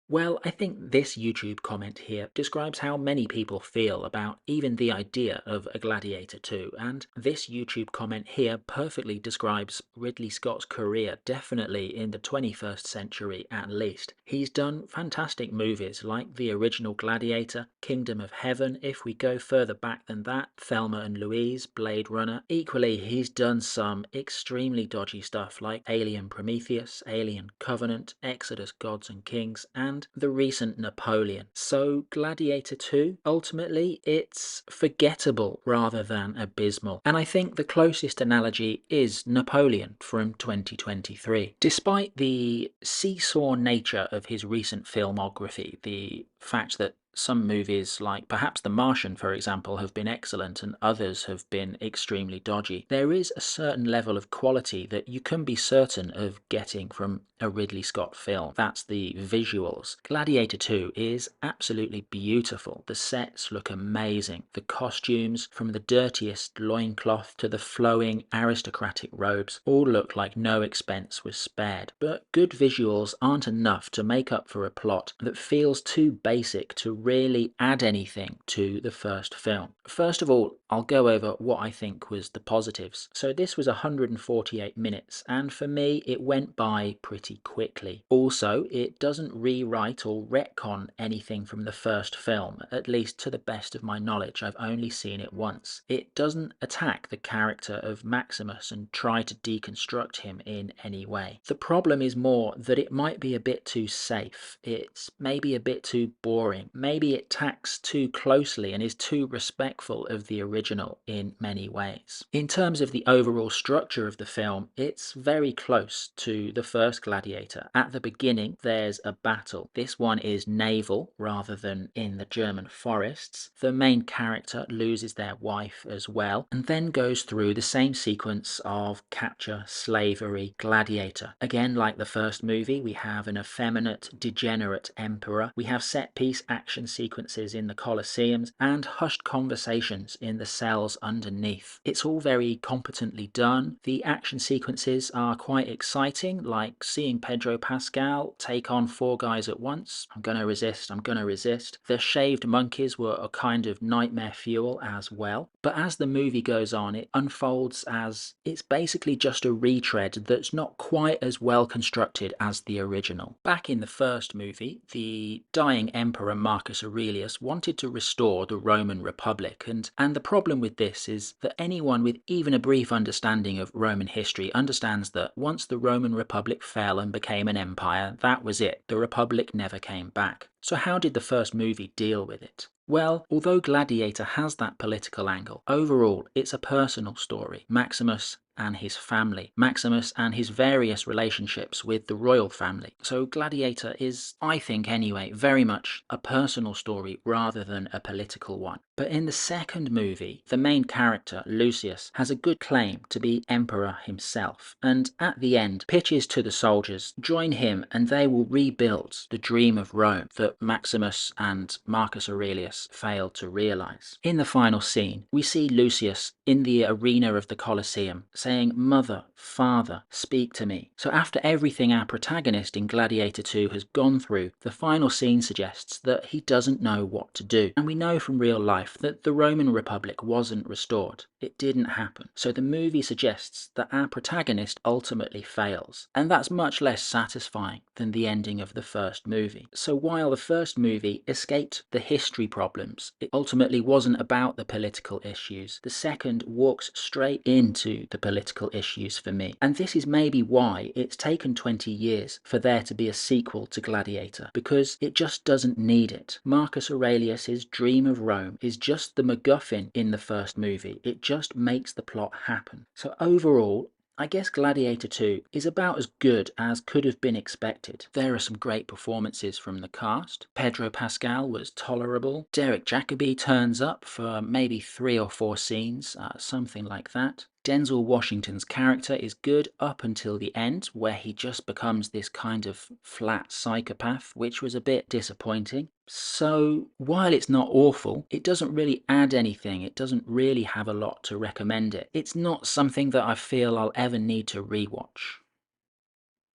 Well, I think this YouTube comment here describes how many people feel about even the idea of a Gladiator 2, and this YouTube comment here perfectly describes Ridley Scott's career, definitely in the 21st century at least. He's done fantastic movies like the original Gladiator, Kingdom of Heaven, if we go further back than that, Thelma and Louise, Blade Runner. Equally, he's done some extremely dodgy stuff like Alien Prometheus, Alien Covenant, Exodus Gods and Kings, and the recent Napoleon. So Gladiator 2, ultimately, it's forgettable rather than abysmal. And I think the closest analogy is Napoleon from 2023. Despite the seesaw nature of his recent filmography, the fact that some movies, like perhaps The Martian, for example, have been excellent and others have been extremely dodgy, there is a certain level of quality that you can be certain of getting from a Ridley Scott film. That's the visuals. Gladiator 2 is absolutely beautiful. The sets look amazing. The costumes, from the dirtiest loincloth to the flowing aristocratic robes, all look like no expense was spared. But good visuals aren't enough to make up for a plot that feels too basic to really add anything to the first film. First of all, I'll go over what I think was the positives. So this was 148 minutes, and for me it went by pretty quickly. Also, it doesn't rewrite or retcon anything from the first film, at least to the best of my knowledge. I've only seen it once. It doesn't attack the character of Maximus and try to deconstruct him in any way. The problem is more that it might be a bit too safe. It's maybe a bit too boring. Maybe it tacks too closely and is too respectful of the original in many ways. In terms of the overall structure of the film, it's very close to the first Gladiator. At the beginning, there's a battle. This one is naval rather than in the German forests. The main character loses their wife as well, and then goes through the same sequence of capture, slavery, gladiator. Again, like the first movie, we have an effeminate, degenerate emperor. We have set-piece action sequences in the Colosseums and hushed conversations in the cells underneath. It's all very competently done. The action sequences are quite exciting, like seeing Pedro Pascal take on 4 guys at once. I'm gonna resist, I'm gonna resist. The shaved monkeys were a kind of nightmare fuel as well. But as the movie goes on, it unfolds as it's basically just a retread that's not quite as well constructed as the original. Back in the first movie, the dying emperor Marcus Aurelius wanted to restore the Roman Republic, and the problem with this is that anyone with even a brief understanding of Roman history understands that once the Roman Republic fell and became an empire, that was it. The Republic never came back. So how did the first movie deal with it? Well, although Gladiator has that political angle, overall it's a personal story. Maximus and his family, Maximus and his various relationships with the royal family. So Gladiator is, I think anyway, very much a personal story rather than a political one. But in the second movie, the main character, Lucius, has a good claim to be emperor himself, and at the end pitches to the soldiers, join him and they will rebuild the dream of Rome that Maximus and Marcus Aurelius failed to realize. In the final scene, we see Lucius in the arena of the Colosseum saying, "Mother, Father, speak to me." So after everything our protagonist in Gladiator 2 has gone through, the final scene suggests that he doesn't know what to do. And we know from real life that the Roman Republic wasn't restored. It didn't happen. So the movie suggests that our protagonist ultimately fails. And that's much less satisfying than the ending of the first movie. So while the first movie escaped the history problems, it ultimately wasn't about the political issues. The second walks straight into the political issues for me. And this is maybe why it's taken 20 years for there to be a sequel to Gladiator, because it just doesn't need it. Marcus Aurelius's dream of Rome is just the MacGuffin in the first movie. It just makes the plot happen. So overall, I guess Gladiator 2 is about as good as could have been expected. There are some great performances from the cast. Pedro Pascal was tolerable. Derek Jacobi turns up for maybe 3 or 4 scenes, something like that. Denzel Washington's character is good up until the end, where he just becomes this kind of flat psychopath, which was a bit disappointing. So while it's not awful, it doesn't really add anything. It doesn't really have a lot to recommend it. It's not something that I feel I'll ever need to rewatch.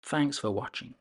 Thanks for watching.